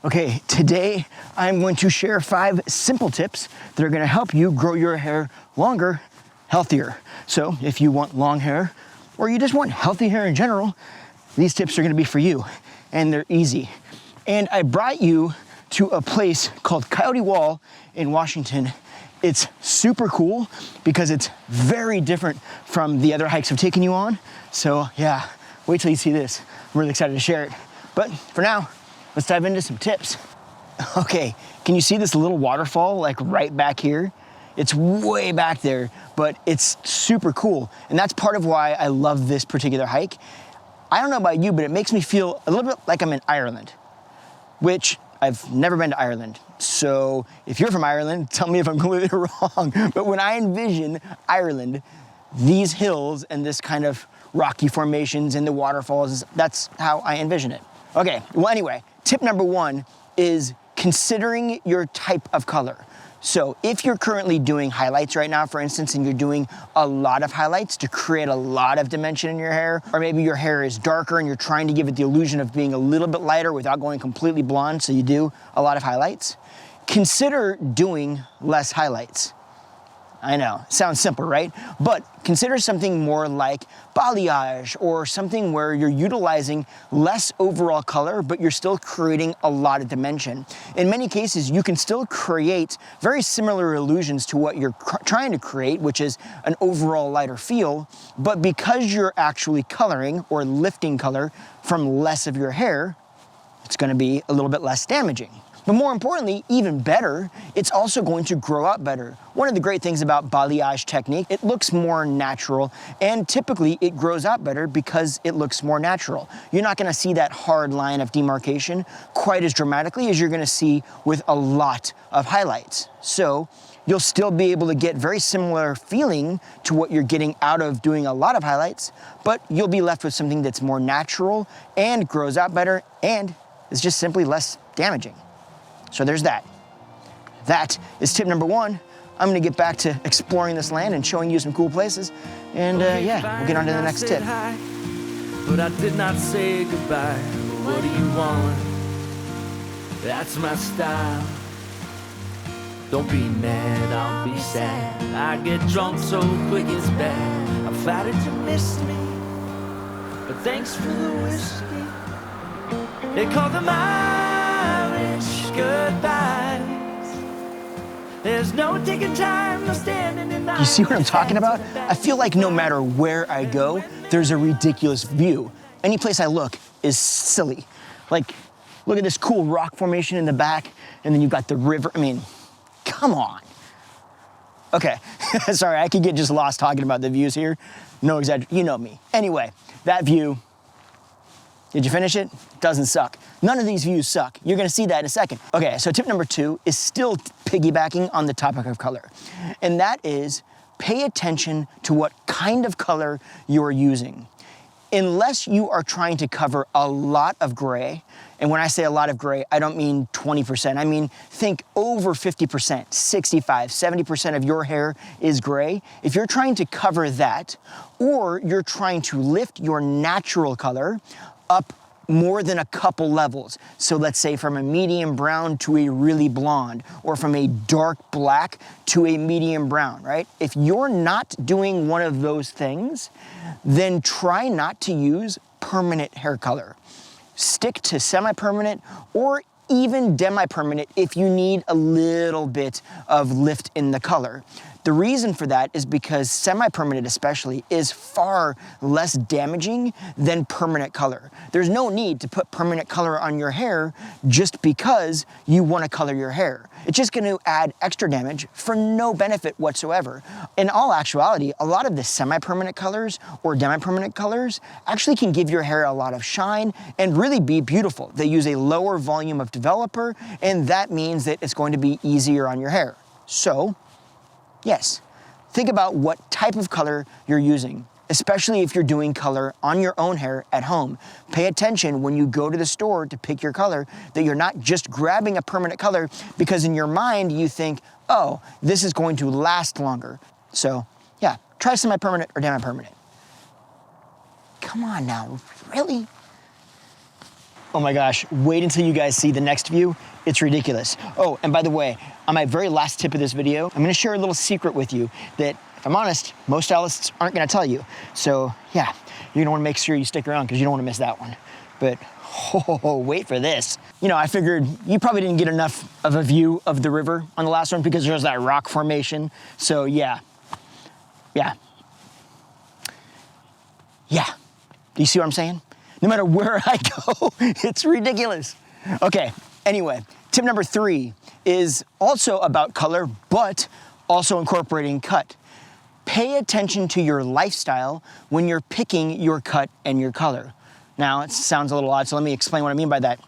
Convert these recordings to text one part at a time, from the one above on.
Okay, today I'm going to share 5 simple tips that are gonna help you grow your hair longer, healthier. So if you want long hair, or you just want healthy hair in general, these tips are gonna be for you, and they're easy. And I brought you to a place called Coyote Wall in Washington. It's super cool because it's very different from the other hikes I've taken you on. So yeah, wait till you see this. I'm really excited to share it. But for now, let's dive into some tips. Okay, can you see this little waterfall like right back here? It's way back there, but it's super cool. And that's part of why I love this particular hike. I don't know about you, but it makes me feel a little bit like I'm in Ireland, which I've never been to Ireland. So if you're from Ireland, tell me if I'm completely wrong. But when I envision Ireland, these hills and this kind of rocky formations and the waterfalls, that's how I envision it. Okay, well anyway, tip number 1 is considering your type of color. So if you're currently doing highlights right now, for instance, and you're doing a lot of highlights to create a lot of dimension in your hair, or maybe your hair is darker and you're trying to give it the illusion of being a little bit lighter without going completely blonde, so you do a lot of highlights, consider doing less highlights. I know, sounds simple, right? But consider something more like balayage or something where you're utilizing less overall color, but you're still creating a lot of dimension. In many cases, you can still create very similar illusions to what you're trying to create, which is an overall lighter feel, but because you're actually coloring or lifting color from less of your hair, it's gonna be a little bit less damaging. But more importantly, even better, it's also going to grow out better. One of the great things about balayage technique, it looks more natural, and typically it grows out better because it looks more natural. You're not gonna see that hard line of demarcation quite as dramatically as you're gonna see with a lot of highlights. So you'll still be able to get very similar feeling to what you're getting out of doing a lot of highlights, but you'll be left with something that's more natural and grows out better and is just simply less damaging. So there's that. That is tip number 1. I'm gonna get back to exploring this land and showing you some cool places. And yeah, we'll get on to the next tip. Hi, but I did not say goodbye. What do you want? That's my style. Don't be mad, I'll be sad. I get drunk so quick it's bad. I'm flattered you missed me, but thanks for the whiskey. They call them Irish goodbyes. There's no taking time, no standing in line. You see what I'm talking about? I feel like no matter where I go, there's a ridiculous view. Any place I look is silly. Like, look at this cool rock formation in the back, and then you've got the river. I mean, come on. Okay, sorry, I could get just lost talking about the views here. No exaggeration, you know me. Anyway, that view, did you finish it? Doesn't suck. None of these views suck. You're gonna see that in a second. Okay, so tip number 2 is still piggybacking on the topic of color. And that is pay attention to what kind of color you're using. Unless you are trying to cover a lot of gray, and when I say a lot of gray, I don't mean 20%. I mean, think over 50%, 65, 70% of your hair is gray. If you're trying to cover that, or you're trying to lift your natural color up more than a couple levels. So let's say from a medium brown to a really blonde, or from a dark black to a medium brown, right? If you're not doing one of those things, then try not to use permanent hair color. Stick to semi-permanent or even demi-permanent if you need a little bit of lift in the color. The reason for that is because semi-permanent especially is far less damaging than permanent color. There's no need to put permanent color on your hair just because you want to color your hair. It's just going to add extra damage for no benefit whatsoever. In all actuality, a lot of the semi-permanent colors or demi-permanent colors actually can give your hair a lot of shine and really be beautiful. They use a lower volume of developer, and that means that it's going to be easier on your hair. So, yes, think about what type of color you're using, especially if you're doing color on your own hair at home. Pay attention when you go to the store to pick your color that you're not just grabbing a permanent color because in your mind you think, oh, this is going to last longer. So yeah, try semi-permanent or demi-permanent. Come on now, really? Oh my gosh, wait until you guys see the next view. It's ridiculous. Oh, and by the way, on my very last tip of this video, I'm gonna share a little secret with you that, if I'm honest, most stylists aren't gonna tell you. So yeah, you're gonna wanna make sure you stick around because you don't wanna miss that one. But wait for this. You know, I figured you probably didn't get enough of a view of the river on the last one because there's that rock formation. So yeah. Do you see what I'm saying? No matter where I go, it's ridiculous. Okay, anyway, tip number 3 is also about color, but also incorporating cut. Pay attention to your lifestyle when you're picking your cut and your color. Now, it sounds a little odd, so let me explain what I mean by that.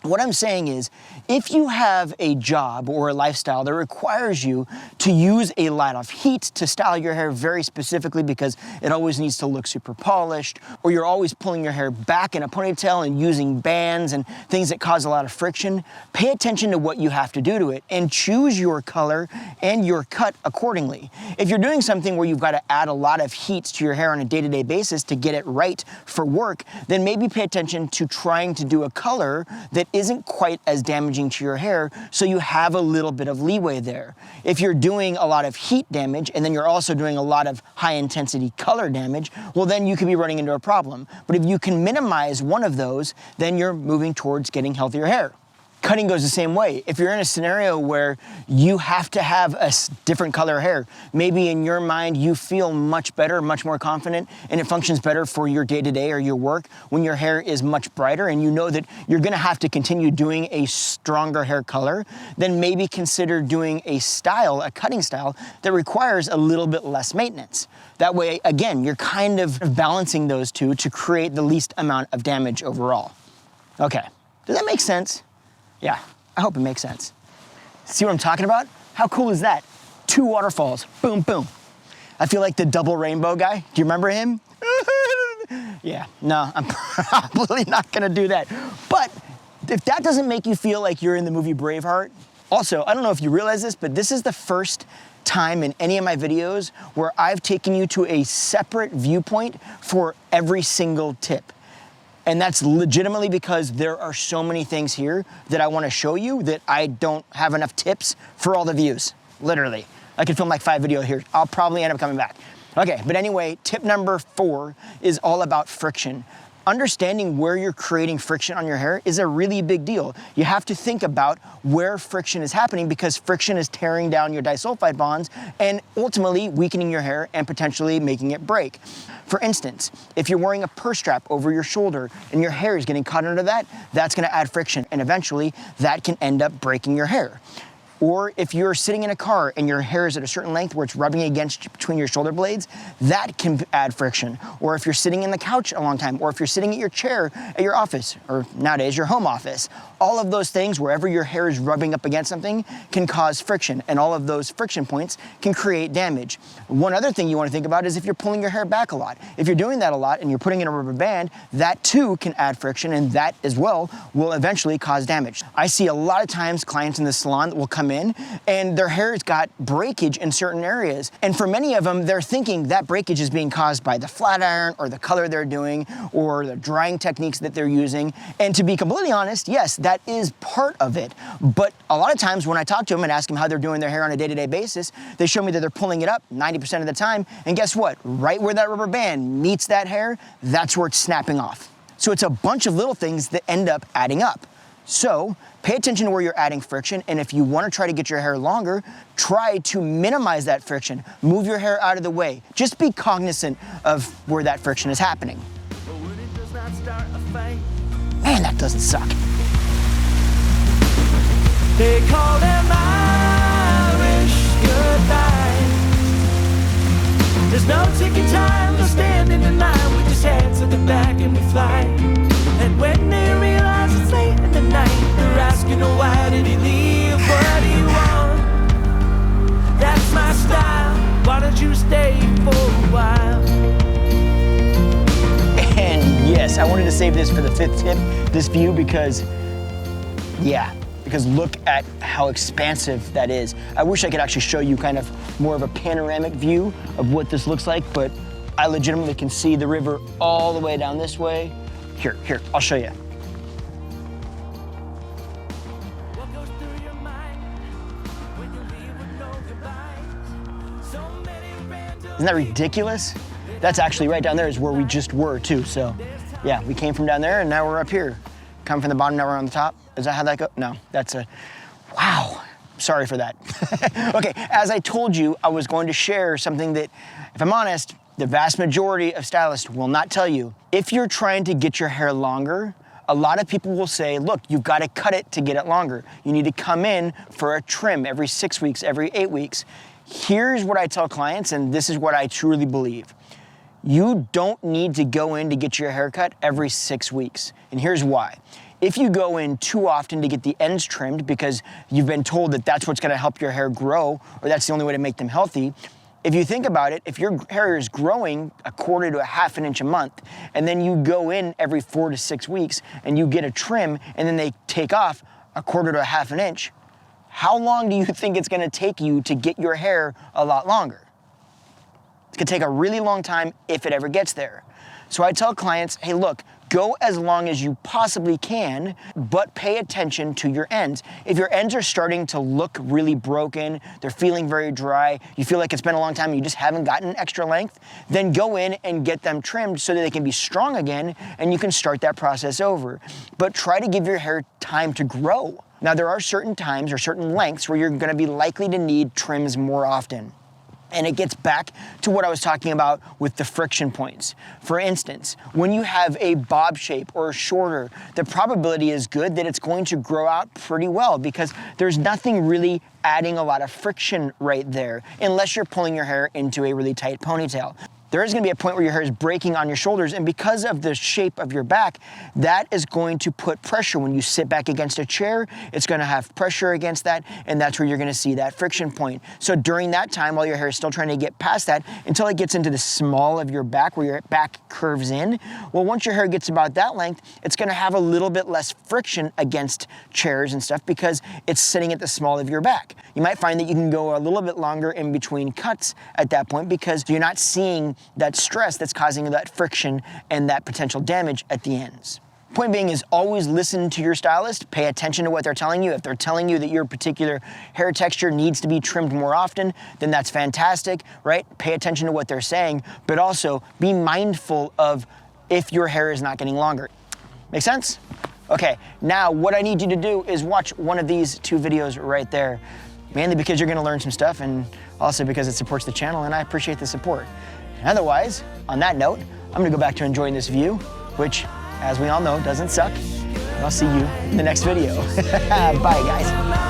What I'm saying is, if you have a job or a lifestyle that requires you to use a lot of heat to style your hair very specifically because it always needs to look super polished, or you're always pulling your hair back in a ponytail and using bands and things that cause a lot of friction, pay attention to what you have to do to it and choose your color and your cut accordingly. If you're doing something where you've got to add a lot of heat to your hair on a day-to-day basis to get it right for work, then maybe pay attention to trying to do a color that isn't quite as damaging to your hair, so you have a little bit of leeway there. If you're doing a lot of heat damage and then you're also doing a lot of high intensity color damage, well then you could be running into a problem. But if you can minimize one of those, then you're moving towards getting healthier hair. Cutting goes the same way. If you're in a scenario where you have to have a different color hair, maybe in your mind you feel much better, much more confident, and it functions better for your day-to-day or your work when your hair is much brighter and you know that you're gonna have to continue doing a stronger hair color, then maybe consider doing a style, a cutting style, that requires a little bit less maintenance. That way, again, you're kind of balancing those two to create the least amount of damage overall. Okay, does that make sense? Yeah, I hope it makes sense. See what I'm talking about? How cool is that? 2 waterfalls, boom, boom. I feel like the double rainbow guy. Do you remember him? Yeah, no, I'm probably not gonna do that. But if that doesn't make you feel like you're in the movie Braveheart, also, I don't know if you realize this, but this is the first time in any of my videos where I've taken you to a separate viewpoint for every single tip. And that's legitimately because there are so many things here that I wanna show you that I don't have enough tips for all the views, literally. I could film like 5 videos here. I'll probably end up coming back. Okay, but anyway, tip number 4 is all about friction. Understanding where you're creating friction on your hair is a really big deal. You have to think about where friction is happening because friction is tearing down your disulfide bonds and ultimately weakening your hair and potentially making it break. For instance, if you're wearing a purse strap over your shoulder and your hair is getting caught under that, that's gonna add friction and eventually that can end up breaking your hair. Or if you're sitting in a car and your hair is at a certain length where it's rubbing against between your shoulder blades, that can add friction. Or if you're sitting in the couch a long time, or if you're sitting at your chair at your office, or nowadays your home office, all of those things, wherever your hair is rubbing up against something, can cause friction, and all of those friction points can create damage. One other thing you want to think about is if you're pulling your hair back a lot. If you're doing that a lot and you're putting in a rubber band, that too can add friction, and that as well will eventually cause damage. I see a lot of times clients in the salon that will come in and their hair's got breakage in certain areas. And for many of them, they're thinking that breakage is being caused by the flat iron or the color they're doing or the drying techniques that they're using. And to be completely honest, yes, that is part of it. But a lot of times when I talk to them and ask them how they're doing their hair on a day-to-day basis, they show me that they're pulling it up 90% of the time. And guess what? Right where that rubber band meets that hair, that's where it's snapping off. So it's a bunch of little things that end up adding up. So pay attention to where you're adding friction, and if you want to try to get your hair longer, try to minimize that friction. Move your hair out of the way. Just be cognizant of where that friction is happening. Man, that doesn't suck. They call them Irish goodbye. There's no ticking time, no standing in line. We just head to the back and we fly. And when they realize it's late in the night, they're asking, oh, why did he leave? What do you want? That's my style. Why don't you stay for a while? And yes, I wanted to save this for the 5th tip, this view, because look at how expansive that is. I wish I could actually show you kind of more of a panoramic view of what this looks like, but I legitimately can see the river all the way down this way. Here, I'll show you. goes through your mind when you leave with no goodbyes. So many random Isn't that ridiculous? That's actually right down there is where we just were too. So yeah, we came from down there and now we're up here. Come from the bottom, now we're on the top. Is that how that goes? No, that's a, wow. Sorry for that. Okay, as I told you, I was going to share something that, if I'm honest, the vast majority of stylists will not tell you. If you're trying to get your hair longer, a lot of people will say, look, you've got to cut it to get it longer. You need to come in for a trim every 6 weeks, every 8 weeks. Here's what I tell clients, and this is what I truly believe. You don't need to go in to get your hair cut every 6 weeks. And here's why. If you go in too often to get the ends trimmed because you've been told that that's what's gonna help your hair grow, or that's the only way to make them healthy, if you think about it, if your hair is growing 1/4 to 1/2 inch a month, and then you go in every 4 to 6 weeks and you get a trim, and then they take off 1/4 to 1/2 inch, how long do you think it's gonna take you to get your hair a lot longer? It's gonna take a really long time if it ever gets there. So I tell clients, hey, look, go as long as you possibly can, but pay attention to your ends. If your ends are starting to look really broken, they're feeling very dry, you feel like it's been a long time and you just haven't gotten extra length, then go in and get them trimmed so that they can be strong again and you can start that process over. But try to give your hair time to grow. Now, there are certain times or certain lengths where you're gonna be likely to need trims more often. And it gets back to what I was talking about with the friction points. For instance, when you have a bob shape or shorter, the probability is good that it's going to grow out pretty well because there's nothing really adding a lot of friction right there, unless you're pulling your hair into a really tight ponytail. There is gonna be a point where your hair is breaking on your shoulders, and because of the shape of your back, that is going to put pressure. When you sit back against a chair, it's gonna have pressure against that, and that's where you're gonna see that friction point. So during that time, while your hair is still trying to get past that, until it gets into the small of your back, where your back curves in, well, once your hair gets about that length, it's gonna have a little bit less friction against chairs and stuff because it's sitting at the small of your back. You might find that you can go a little bit longer in between cuts at that point because you're not seeing that stress that's causing that friction and that potential damage at the ends. Point being is always listen to your stylist, pay attention to what they're telling you. If they're telling you that your particular hair texture needs to be trimmed more often, then that's fantastic, right? Pay attention to what they're saying, but also be mindful of if your hair is not getting longer. Make sense? Okay, now what I need you to do is watch one of these 2 videos right there, mainly because you're gonna learn some stuff and also because it supports the channel and I appreciate the support. Otherwise, on that note, I'm gonna go back to enjoying this view, which, as we all know, doesn't suck. I'll see you in the next video. Bye, guys.